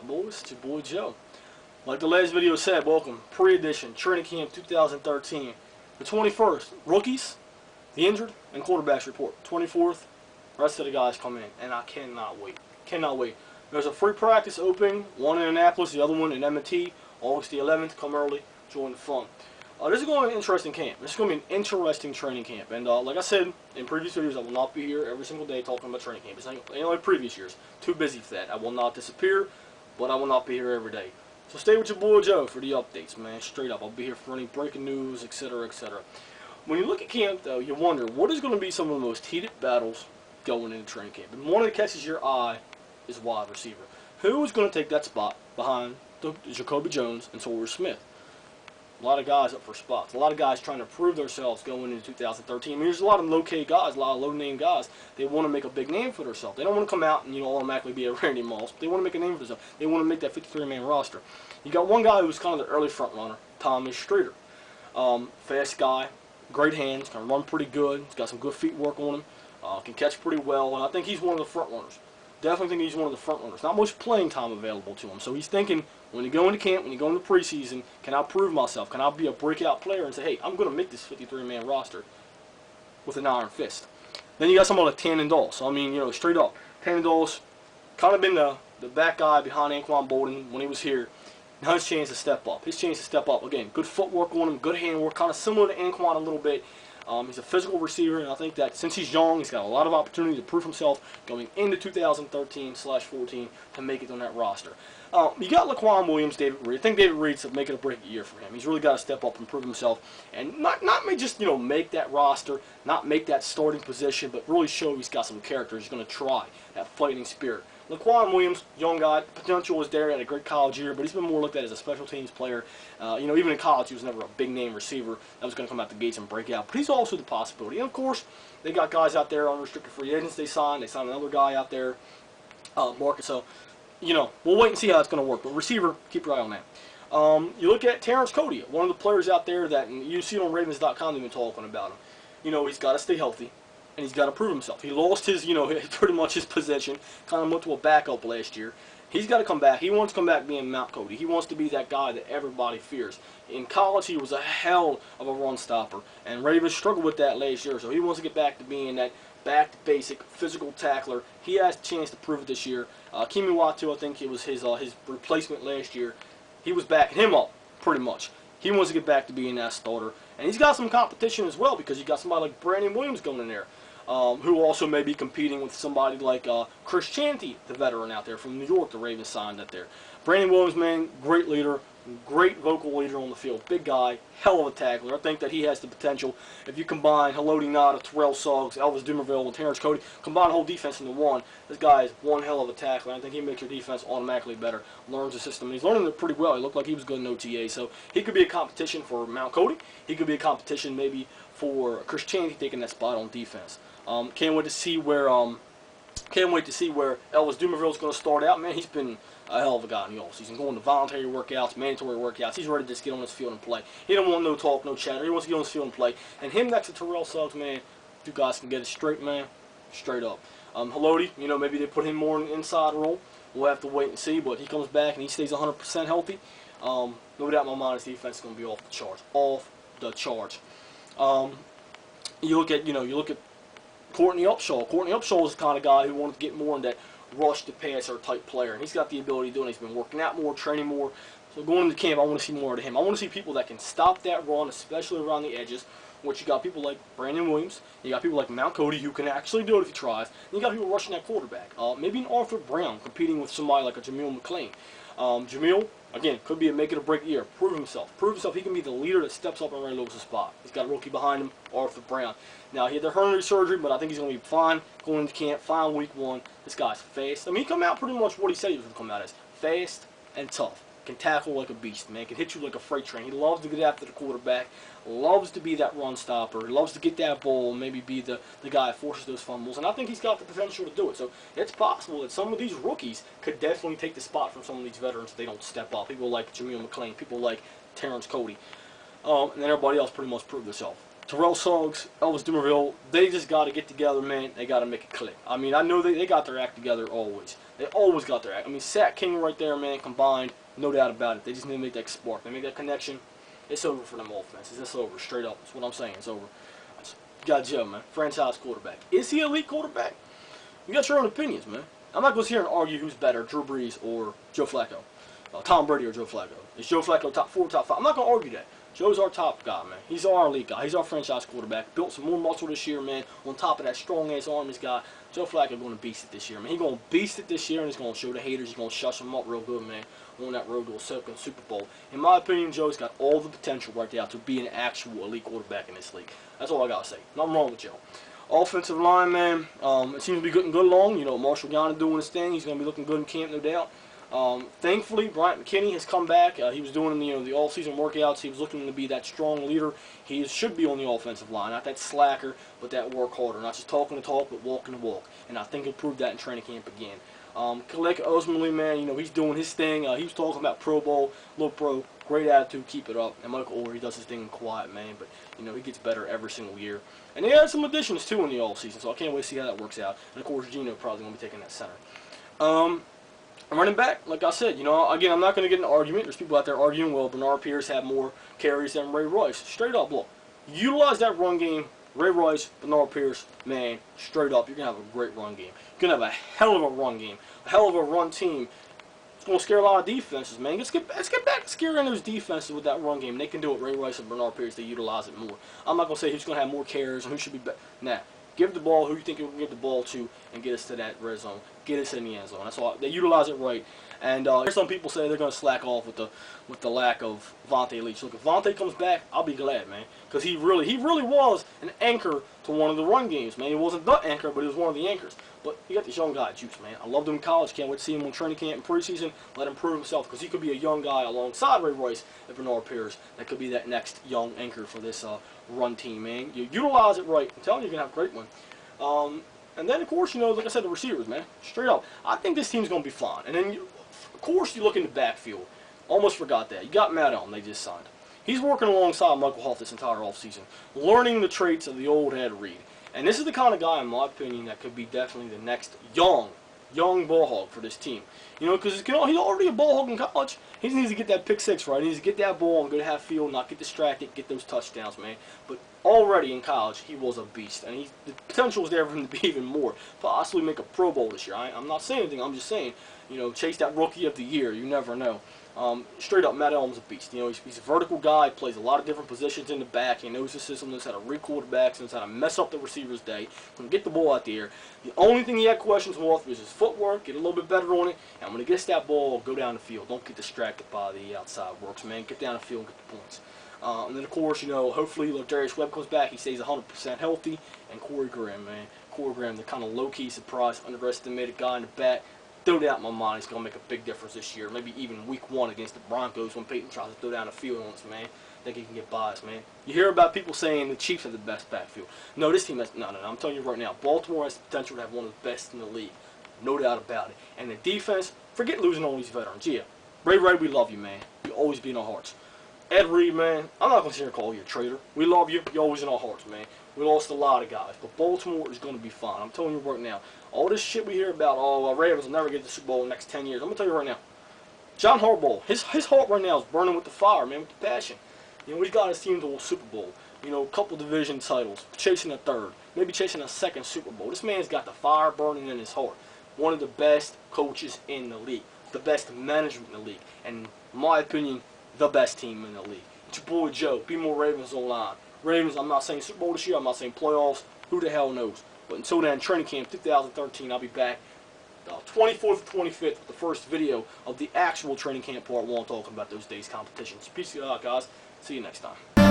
up, boys? It's your boy Joe. Like the last video said, welcome. Pre-edition, training camp 2013. The 21st, rookies, the injured, and quarterbacks report. 24th, rest of the guys come in, and I cannot wait. Cannot wait. There's a free practice opening, one in Annapolis, the other one in M&T, August the 11th. Come early, join the fun. This is going to be an interesting camp. This is going to be an interesting training camp. And like I said in previous videos, I will not be here every single day talking about training camp. It's not like previous years. Too busy for that. I will not disappear, but I will not be here every day. So stay with your boy Joe for the updates, man. Straight up. I'll be here for any breaking news, etc., etc. When you look at camp, though, you wonder, what is going to be some of the most heated battles going into training camp? And one that catches your eye is wide receiver. Who is going to take that spot behind Jacoby Jones and Sawyer Smith? A lot of guys up for spots. A lot of guys trying to prove themselves going into 2013. I mean, there's a lot of low-key guys, a lot of low-name guys. They want to make a big name for themselves. They don't want to come out and automatically be a Randy Moss. They want to make a name for themselves. They want to make that 53-man roster. You got one guy who's kind of the early front runner, Thomas Streeter. Fast guy, great hands, can run pretty good. He's got some good feet work on him. Can catch pretty well, and I think he's one of the front runners. Definitely think he's one of the front runners. Not much playing time available to him, so he's thinking, when you go into camp, when you go into preseason, can I prove myself? Can I be a breakout player and say, hey, I'm going to make this 53-man roster with an iron fist? Then you got someone like Tannen Dawes. I mean, straight up, Tannen Dawes kind of been the back guy behind Anquan Bolden when he was here. Now his chance to step up. His chance to step up. Again, good footwork on him, good handwork, kind of similar to Anquan a little bit. He's a physical receiver, and I think that since he's young, he's got a lot of opportunity to prove himself going into 2013/14 to make it on that roster. You got Laquan Williams, David Reed. I think David Reed's making a break year for him. He's really got to step up and prove himself, and not just make that roster, not make that starting position, but really show he's got some character. He's going to try that fighting spirit. Laquan Williams, young guy, potential was there, had a great college year, but he's been more looked at as a special teams player. Even in college, he was never a big-name receiver that was going to come out the gates and break out. But he's also the possibility. And, of course, they got guys out there, unrestricted free agents they signed. They signed another guy out there, Marcus. So, we'll wait and see how it's going to work. But receiver, keep your eye on that. You look at Terrence Cody, one of the players out there that you see on Ravens.com they've been talking about him. He's got to stay healthy. And he's got to prove himself. He lost his, pretty much his position. Kind of went to a backup last year. He's got to come back. He wants to come back being Mount Cody. He wants to be that guy that everybody fears. In college, he was a hell of a run stopper. And Ravens struggled with that last year. So he wants to get back to being that back to basic physical tackler. He has a chance to prove it this year. Kimi Watu, I think it was his replacement last year. He was backing him up, pretty much. He wants to get back to being that starter. And he's got some competition as well because you got somebody like Brandon Williams going in there. Who also may be competing with somebody like Chris Chanty, the veteran out there from New York, the Ravens signed up there. Brandon Williams, man, great leader, great vocal leader on the field. Big guy, hell of a tackler. I think that he has the potential. If you combine Haloti Ngata, Terrell Suggs, Elvis Dumerville, and Terrence Cody, combine the whole defense into one, this guy is one hell of a tackler. I think he makes your defense automatically better, learns the system. And he's learning it pretty well. He looked like he was good in OTA. So he could be a competition for Mount Cody. He could be a competition maybe for Chris Chanty taking that spot on defense. Can't wait to see where Elvis Dumerville is going to start out. Man, he's been a hell of a guy in the offseason, going to voluntary workouts, mandatory workouts. He's ready to just get on this field and play. He don't want no talk, no chatter. He wants to get on this field and play. And him next to Terrell Suggs, man, you guys can get it straight, man, straight up. Haloti, maybe they put him more in the inside role. We'll have to wait and see, but he comes back and he stays 100% healthy. No doubt in my mind his defense is going to be off the charts. Off the charts. You look at Courtney Upshaw. Courtney Upshaw is the kind of guy who wanted to get more in that rush to passer type player. And he's got the ability to do it. He's been working out more, training more. So going into camp, I want to see more of him. I want to see people that can stop that run, especially around the edges, which you got people like Brandon Williams. You got people like Mount Cody who can actually do it if he tries. And you got people rushing that quarterback. Maybe an Arthur Brown competing with somebody like a Jameel McClain. Jameel, again, could be a make it or break year. Prove himself. Prove himself. He can be the leader that steps up and Ray Lewis' spot. He's got a rookie behind him, Arthur Brown. Now, he had the hernia surgery, but I think he's going to be fine going into camp, fine week one. This guy's fast. He come out pretty much what he said he was going to come out as. Fast and tough. Can tackle like a beast, man. Can hit you like a freight train. He loves to get after the quarterback. Loves to be that run stopper. He loves to get that ball and maybe be the guy that forces those fumbles. And I think he's got the potential to do it. So it's possible that some of these rookies could definitely take the spot from some of these veterans if they don't step up. People like Jameel McClain. People like Terrence Cody. And then everybody else pretty much proved themselves. Terrell Suggs, Elvis Dumerville, they just got to get together, man. They got to make it click. I know they got their act together always. They always got their act. I mean, Sack King right there, man, combined, no doubt about it. They just need to make that spark. They make that connection. It's over for them offenses. It's over, straight up. That's what I'm saying. It's over. You got Joe, man, franchise quarterback. Is he an elite quarterback? You got your own opinions, man. I'm not going to sit here and argue who's better, Drew Brees or Joe Flacco. Tom Brady or Joe Flacco. Is Joe Flacco top 4, top 5? I'm not going to argue that. Joe's our top guy, man. He's our elite guy. He's our franchise quarterback. Built some more muscle this year, man. On top of that strong-ass arm he's got, Joe Flacco going to beast it this year, man. He's going to beast it this year, and he's going to show the haters. He's going to shush them up real good, man, on that road to a second Super Bowl. In my opinion, Joe's got all the potential right there to be an actual elite quarterback in this league. That's all I got to say. Nothing wrong with Joe. Offensive line, man, it seems to be getting good along. You know, Marshall Yanda doing his thing. He's going to be looking good in camp, no doubt. Thankfully, Bryant McKinney has come back. He was doing the all-season workouts. He was looking to be that strong leader. He should be on the offensive line, not that slacker, but that work harder. Not just talking the talk, but walking the walk. And I think he'll prove that in training camp again. Kaleka ultimately, man, he's doing his thing. He was talking about Pro Bowl, low pro, great attitude, keep it up. And Michael Orr, he does his thing in quiet, man, but he gets better every single year. And they had some additions too in the offseason, so I can't wait to see how that works out. And of course, Gino probably going to be taking that center. Running back, like I said, again, I'm not going to get in an argument. There's people out there arguing, well, Bernard Pierce had more carries than Ray Rice. Straight up, look, utilize that run game. Ray Rice, Bernard Pierce, man, straight up, you're going to have a great run game. You're going to have a hell of a run game, a hell of a run team. It's going to scare a lot of defenses, man. Let's get back to scaring those defenses with that run game. They can do it. Ray Rice and Bernard Pierce, they utilize it more. I'm not going to say who's going to have more carries and who should be better. Nah. Give the ball who you think you can give the ball to and get us to that red zone. Get us in the end zone. That's all. They utilize it right. And some people say they're going to slack off with the lack of Vontae Leach. Look, if Vontae comes back, I'll be glad, man, because he really was an anchor to one of the run games, man. He wasn't the anchor, but he was one of the anchors. But you got this young guy, Juice, man. I loved him in college. Can't wait to see him on training camp and preseason. Let him prove himself, because he could be a young guy alongside Ray Rice and Bernard Pierce that could be that next young anchor for this run team, man. You utilize it right. I'm telling you, you're going to have a great one. And then, of course, like I said, the receivers, man. Straight up. I think this team's going to be fine. And then, of course, you look in the backfield. Almost forgot that. You got Matt Elm, they just signed. He's working alongside Michael Huff this entire offseason, learning the traits of the old Ed Reed. And this is the kind of guy, in my opinion, that could be definitely the next young ball hog for this team. Because he's already a ball hog in college. He just needs to get that pick six right. He needs to get that ball and go to half field, not get distracted, get those touchdowns, man. But already in college, he was a beast. And the potential was there for him to be even more. Possibly make a Pro Bowl this year. I'm not saying anything. I'm just saying, chase that Rookie of the Year. You never know. Straight up, Matt Elm's a beast. He's a vertical guy. He plays a lot of different positions in the back. He knows the system. Knows how to read quarterbacks. Knows how to mess up the receiver's day. Can get the ball out there. The only thing he had questions with was his footwork. Get a little bit better on it. And when he gets that ball, go down the field. Don't get distracted by the outside works, man. Get down the field and get the points. And then, of course, hopefully Darius Webb comes back. He stays 100% healthy. And Corey Graham, man. Corey Graham, the kind of low-key surprise, underestimated guy in the back. Throw doubt in my mind he's going to make a big difference this year. Maybe even week 1 against the Broncos when Peyton tries to throw down the field on us, man. I think he can get by us, man. You hear about people saying the Chiefs have the best backfield. No, this team has... No. I'm telling you right now. Baltimore has the potential to have one of the best in the league. No doubt about it. And the defense, forget losing all these veterans. Yeah, Ray, we love you, man. You'll always be in our hearts. Ed Reed, man, I'm not going to sit here and call you a traitor. We love you. You're always in our hearts, man. We lost a lot of guys, but Baltimore is going to be fine. I'm telling you right now. All this shit we hear about, Ravens will never get the Super Bowl in the next 10 years. I'm going to tell you right now. John Harbaugh, his heart right now is burning with the fire, man, with the passion. He's got his team to a Super Bowl. A couple division titles, chasing a third, maybe chasing a second Super Bowl. This man's got the fire burning in his heart. One of the best coaches in the league. The best management in the league. And, in my opinion, the best team in the league. It's your boy Joe. Be more Ravens online. Ravens, I'm not saying Super Bowl this year. I'm not saying playoffs. Who the hell knows? But until then, training camp 2013, I'll be back 24th to 25th with the first video of the actual training camp part 1 talking about those days' competitions. Peace out, guys. See you next time.